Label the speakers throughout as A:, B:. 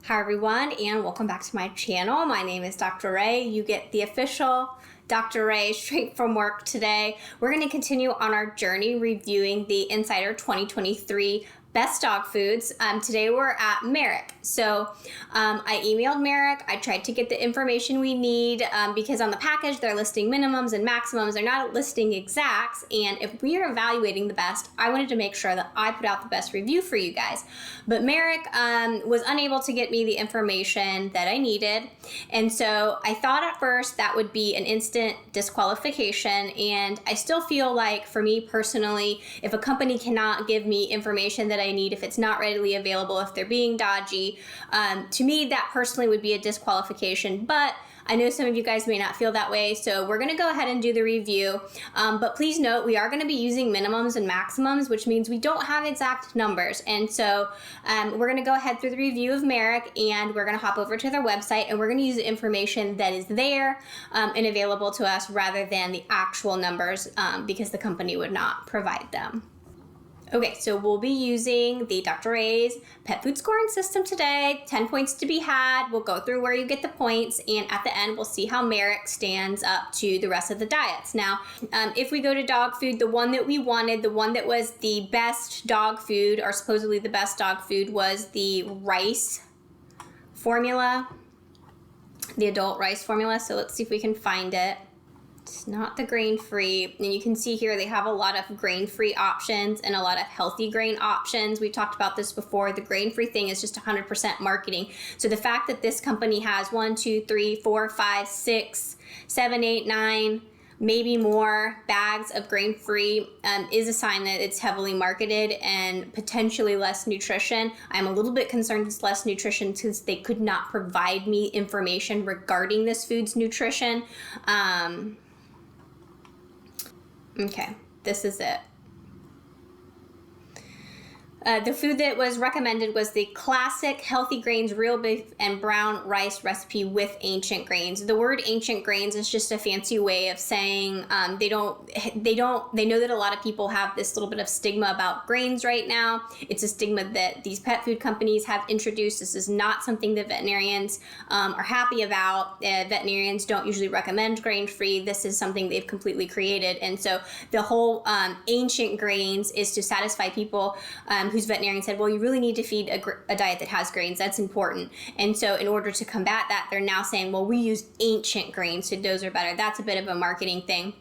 A: Hi everyone, and welcome back to my channel. My name is Dr. Ray. You get the official Dr. Ray straight from work today. We're going to continue on our journey reviewing the Insider 2023 Best Dog Foods. Today we're at Merrick. So I emailed Merrick. I tried to get the information we need because on the package they're listing minimums and maximums. They're not listing exacts. And if we are evaluating the best, I wanted to make sure that I put out the best review for you guys. But Merrick was unable to get me the information that I needed. And so I thought at first that would be an instant disqualification. And I still feel like, for me personally, if a company cannot give me information that I need, if it's not readily available, if they're being dodgy, to me that personally would be a disqualification. But I know some of you guys may not feel that way, so we're going to go ahead and do the review. But please note, we are going to be using minimums and maximums, which means we don't have exact numbers. And so we're going to go ahead through the review of Merrick, and we're going to hop over to their website, and we're going to use the information that is there and available to us rather than the actual numbers because the company would not provide them. Okay, so we'll be using the Dr. Ray's pet food scoring system today. 10 points to be had. We'll go through where you get the points, and at the end, we'll see how Merrick stands up to the rest of the diets. Now, if we go to dog food, the one that we wanted, the one that was the best dog food, or supposedly the best dog food, was the rice formula, the adult rice formula. So let's see if we can find it. It's not the grain-free, and you can see here they have a lot of grain-free options and a lot of healthy grain options. We talked about this before. The grain-free thing is just 100% marketing. So the fact that this company has 1, 2, 3, 4, 5, 6, 7, 8, 9, maybe more bags of grain-free is a sign that it's heavily marketed and potentially less nutrition. I'm a little bit concerned it's less nutrition since they could not provide me information regarding this food's nutrition. Okay, this is it. The food that was recommended was the classic healthy grains, real beef and brown rice recipe with ancient grains. The word ancient grains is just a fancy way of saying they know that a lot of people have this little bit of stigma about grains right now. It's a stigma that these pet food companies have introduced. This is not something that veterinarians are happy about. Veterinarians don't usually recommend grain-free. This is something they've completely created. And so the whole ancient grains is to satisfy people whose veterinarian said, well, you really need to feed a diet that has grains. That's important. And so in order to combat that, they're now saying, well, we use ancient grains, so those are better. That's a bit of a marketing thing.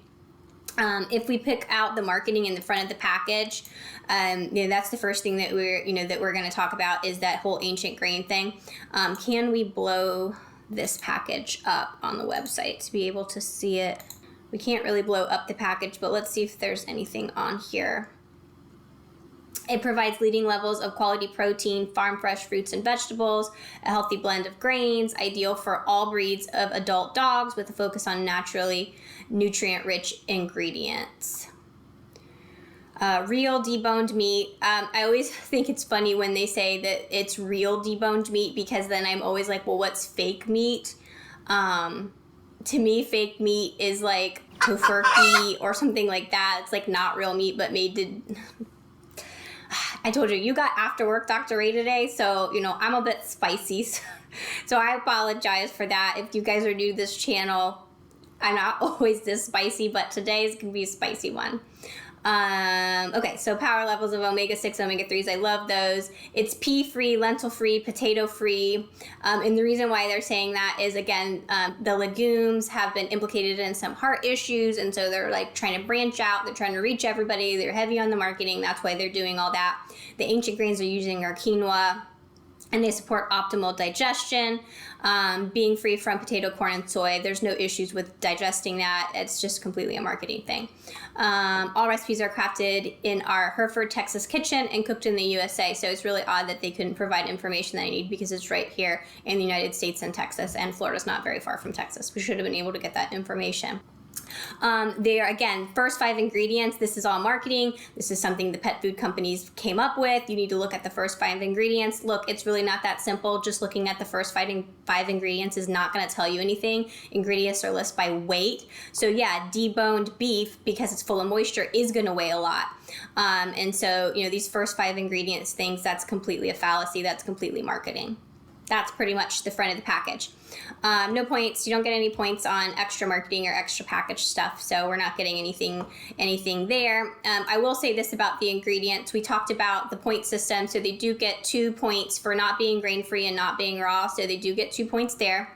A: If we pick out the marketing in the front of the package, that's the first thing that we're going to talk about is that whole ancient grain thing. Can we blow this package up on the website to be able to see it? We can't really blow up the package, but let's see if there's anything on here. It provides leading levels of quality protein, farm-fresh fruits and vegetables, a healthy blend of grains, ideal for all breeds of adult dogs with a focus on naturally nutrient-rich ingredients. Real deboned meat. I always think it's funny when they say that it's real deboned meat because then I'm always like, well, what's fake meat? To me, fake meat is like tofurkey or something like that. It's like not real meat, but made to... I told you got after work Dr. Ray today, so, I'm a bit spicy. So I apologize for that. If you guys are new to this channel, I'm not always this spicy, but today is going to be a spicy one. Okay, so power levels of omega-6, omega-3s, I love those. It's pea-free, lentil-free, potato-free. And the reason why they're saying that is, again, the legumes have been implicated in some heart issues, and so they're like trying to branch out. They're trying to reach everybody. They're heavy on the marketing. That's why they're doing all that. The ancient grains they're using are quinoa, and they support optimal digestion, being free from potato, corn, and soy. There's no issues with digesting that. It's just completely a marketing thing. All recipes are crafted in our Hereford, Texas kitchen and cooked in the USA. So it's really odd that they couldn't provide information that I need because it's right here in the United States and Texas, and Florida's not very far from Texas. We should have been able to get that information. They are, again, first 5 ingredients. This is all marketing. This is something the pet food companies came up with. You need to look at the first 5 ingredients. Look, it's really not that simple. Just looking at the first 5 ingredients is not going to tell you anything. Ingredients are listed by weight. So yeah, deboned beef, because it's full of moisture, is going to weigh a lot. And so, these first 5 ingredients things, that's completely a fallacy. That's completely marketing. That's pretty much the front of the package. No points. You don't get any points on extra marketing or extra package stuff, so we're not getting anything there. I will say this about the ingredients. We talked about the point system, so they do get 2 points for not being grain-free and not being raw, so they do get 2 points there.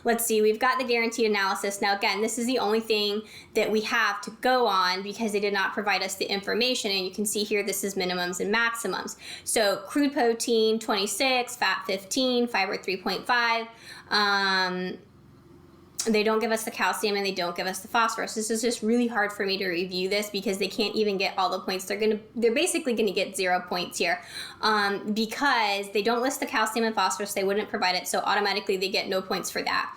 A: Let's see, we've got the guaranteed analysis. Now again, this is the only thing that we have to go on because they did not provide us the information, and you can see here this is minimums and maximums. So crude protein 26, fat 15, fiber 3.5. They don't give us the calcium and they don't give us the phosphorus. This is just really hard for me to review this because they can't even get all the points. They're basically gonna get 0 points here because they don't list the calcium and phosphorus. They wouldn't provide it, so automatically they get no points for that.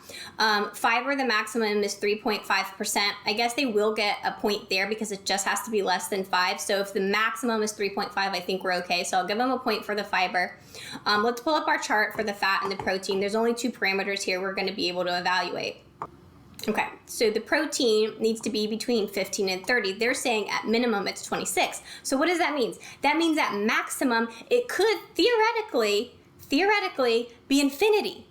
A: Fiber, the maximum is 3.5%. I guess they will get a point there because it just has to be less than 5. So if the maximum is 3.5, I think we're okay. So I'll give them a point for the fiber. Let's pull up our chart for the fat and the protein. There's only 2 parameters here we're gonna be able to evaluate. Okay, so the protein needs to be between 15 and 30. They're saying at minimum it's 26. So what does that mean? That means at maximum it could theoretically be infinity.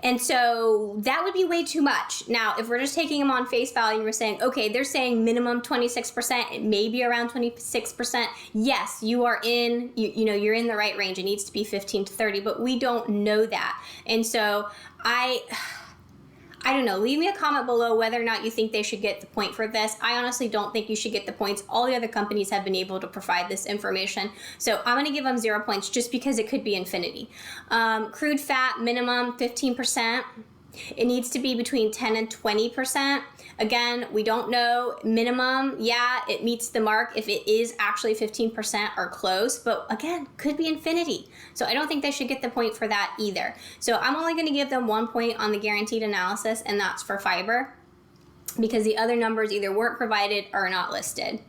A: And so that would be way too much. Now, if we're just taking them on face value and we're saying, okay, they're saying minimum 26%, it may be around 26%. Yes, you are in, you're in the right range. It needs to be 15 to 30, but we don't know that. And so I don't know, leave me a comment below whether or not you think they should get the point for this. I honestly don't think you should get the points. All the other companies have been able to provide this information. So I'm gonna give them 0 points just because it could be infinity. Crude fat, minimum 15%. It needs to be between 10 and 20%. Again, we don't know. Minimum, yeah, it meets the mark if it is actually 15% or close, but again, could be infinity. So I don't think they should get the point for that either. So I'm only gonna give them 1 point on the guaranteed analysis, and that's for fiber, because the other numbers either weren't provided or are not listed.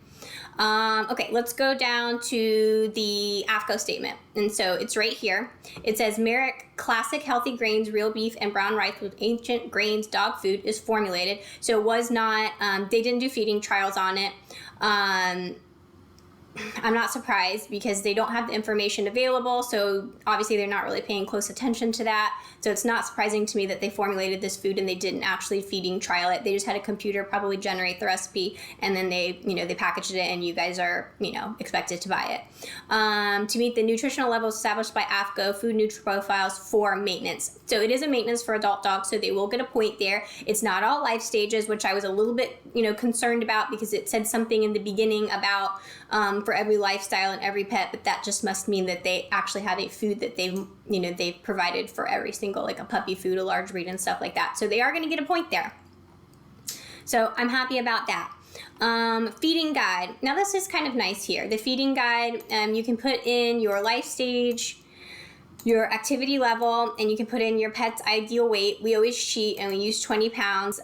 A: Okay, let's go down to the AFCO statement. And so it's right here. It says Merrick Classic Healthy Grains, Real Beef, and Brown Rice with Ancient Grains Dog Food is formulated. So it was not, they didn't do feeding trials on it. I'm not surprised because they don't have the information available, so obviously they're not really paying close attention to that. So it's not surprising to me that they formulated this food and they didn't actually feeding trial it. They just had a computer probably generate the recipe, and then they packaged it, and you guys are, expected to buy it. To meet the nutritional levels established by AFCO, food nutrient profiles for maintenance. So it is a maintenance for adult dogs, so they will get a point there. It's not all life stages, which I was a little bit, concerned about because it said something in the beginning about for every lifestyle and every pet, but that just must mean that they actually have a food that they've provided for every single, like a puppy food, a large breed, and stuff like that. So they are going to get a point there. So I'm happy about that. Feeding guide. Now this is kind of nice here. The feeding guide, you can put in your life stage, your activity level, and you can put in your pet's ideal weight. We always cheat and we use 20 pounds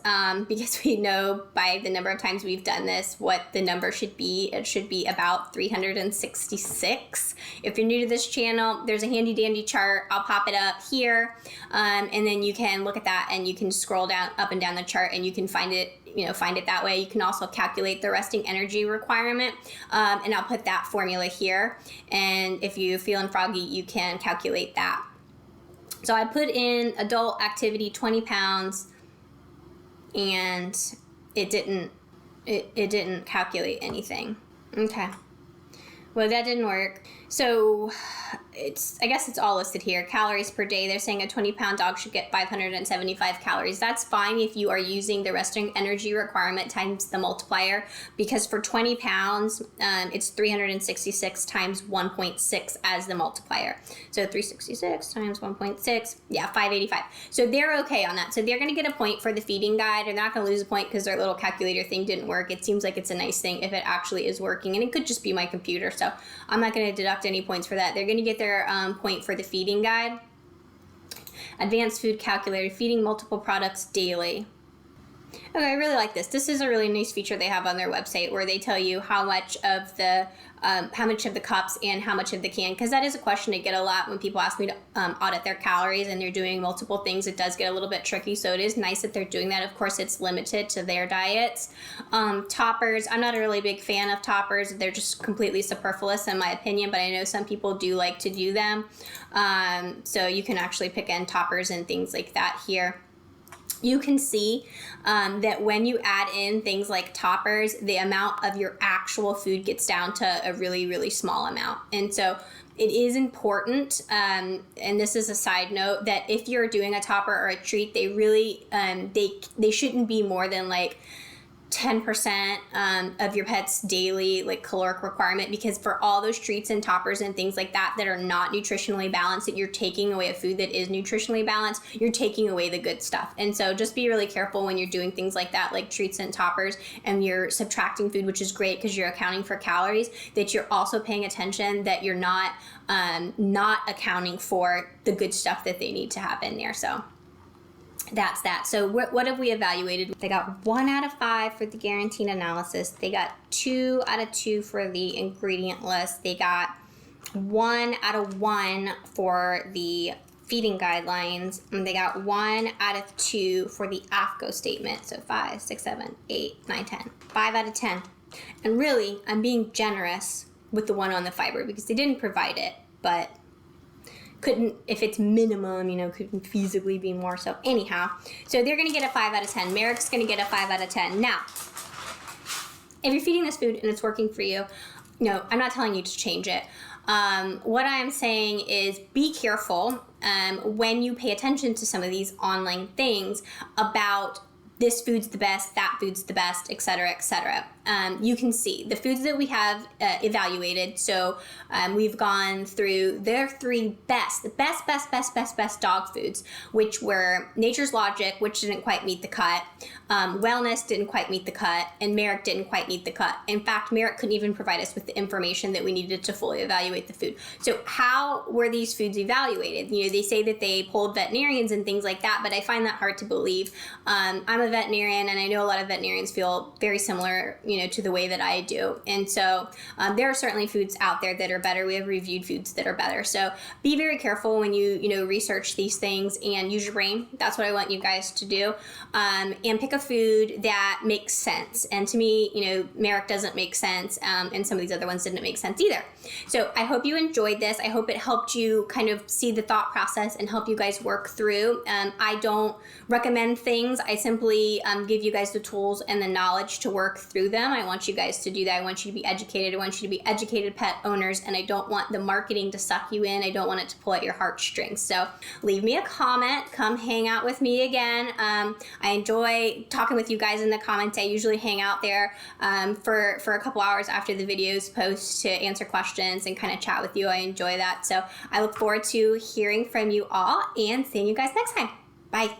A: because we know by the number of times we've done this what the number should be. It should be about 366. If you're new to this channel, there's a handy dandy chart. I'll pop it up here, and then you can look at that and you can scroll down up and down the chart and you can find it that way. You can also calculate the resting energy requirement, and I'll put that formula here. And if you're feeling froggy, you can calculate that. So I put in adult activity 20 pounds, and it didn't calculate anything. Okay. Well, that didn't work. So I guess it's all listed here. Calories per day. They're saying a 20-pound dog should get 575 calories. That's fine if you are using the resting energy requirement times the multiplier, because for 20 pounds, it's 366 times 1.6 as the multiplier. So 366 times 1.6, yeah, 585. So they're okay on that. So they're going to get a point for the feeding guide. They're not going to lose a point because their little calculator thing didn't work. It seems like it's a nice thing if it actually is working, and it could just be my computer. So I'm not going to deduct any points for that. They're going to get their point for the feeding guide. Advanced food calculator, feeding multiple products daily. Okay, I really like this. This is a really nice feature they have on their website where they tell you how much of the cups and how much of the can, because that is a question I get a lot when people ask me to audit their calories and they're doing multiple things. It does get a little bit tricky, so it is nice that they're doing that. Of course, it's limited to their diets. Toppers, I'm not a really big fan of toppers. They're just completely superfluous in my opinion, but I know some people do like to do them. So you can actually pick in toppers and things like that here. You can see that when you add in things like toppers, the amount of your actual food gets down to a really, really small amount. And so it is important, and this is a side note, that if you're doing a topper or a treat, they really, they shouldn't be more than like 10% of your pet's daily like caloric requirement, because for all those treats and toppers and things like that that are not nutritionally balanced, that you're taking away a food that is nutritionally balanced, you're taking away the good stuff. And so just be really careful when you're doing things like that, like treats and toppers, and you're subtracting food, which is great because you're accounting for calories, that you're also paying attention that you're not accounting for the good stuff that they need to have in there. So that's that. So what have we evaluated? They got 1 out of 5 for the guaranteed analysis. They got 2 out of 2 for the ingredient list. They got 1 out of 1 for the feeding guidelines. And they got 1 out of 2 for the AFCO statement. So 5, 6, 7, 8, 9, 10. 5 out of 10. And really, I'm being generous with the one on the fiber because they didn't provide it, but couldn't, if it's minimum, couldn't feasibly be more. So anyhow, so they're going to get a 5 out of 10. Merrick's going to get a 5 out of 10. Now, if you're feeding this food and it's working for you, I'm not telling you to change it. What I'm saying is be careful when you pay attention to some of these online things about this food's the best, that food's the best, et cetera, et cetera. You can see the foods that we have evaluated. So we've gone through their 3 best dog foods, which were Nature's Logic, which didn't quite meet the cut. Wellness didn't quite meet the cut, and Merrick didn't quite meet the cut. In fact, Merrick couldn't even provide us with the information that we needed to fully evaluate the food. So how were these foods evaluated? They say that they polled veterinarians and things like that, but I find that hard to believe. I'm a veterinarian, and I know a lot of veterinarians feel very similar, to the way that I do. And so there are certainly foods out there that are better. We have reviewed foods that are better. So be very careful when you, research these things and use your brain. That's what I want you guys to do. And pick a food that makes sense. And to me, Merrick doesn't make sense. And some of these other ones didn't make sense either. So I hope you enjoyed this. I hope it helped you kind of see the thought process and help you guys work through. I don't recommend things. I simply give you guys the tools and the knowledge to work through them. I want you guys to do that. I want you to be educated. I want you to be educated pet owners, and I don't want the marketing to suck you in. I don't want it to pull at your heartstrings. So leave me a comment. Come hang out with me again. I enjoy talking with you guys in the comments. I usually hang out there for a couple hours after the videos post to answer questions and kind of chat with you. I enjoy that. So I look forward to hearing from you all and seeing you guys next time. Bye.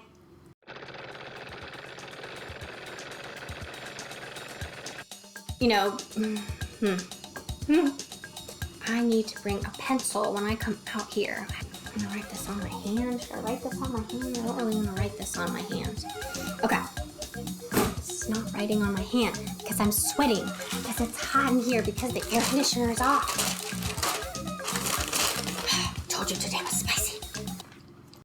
A: I need to bring a pencil when I come out here. I'm gonna write this on my hand. Should I write this on my hand? I don't really want to write this on my hand. Okay. It's not writing on my hand because I'm sweating because it's hot in here because the air conditioner is off. Told you today was spicy.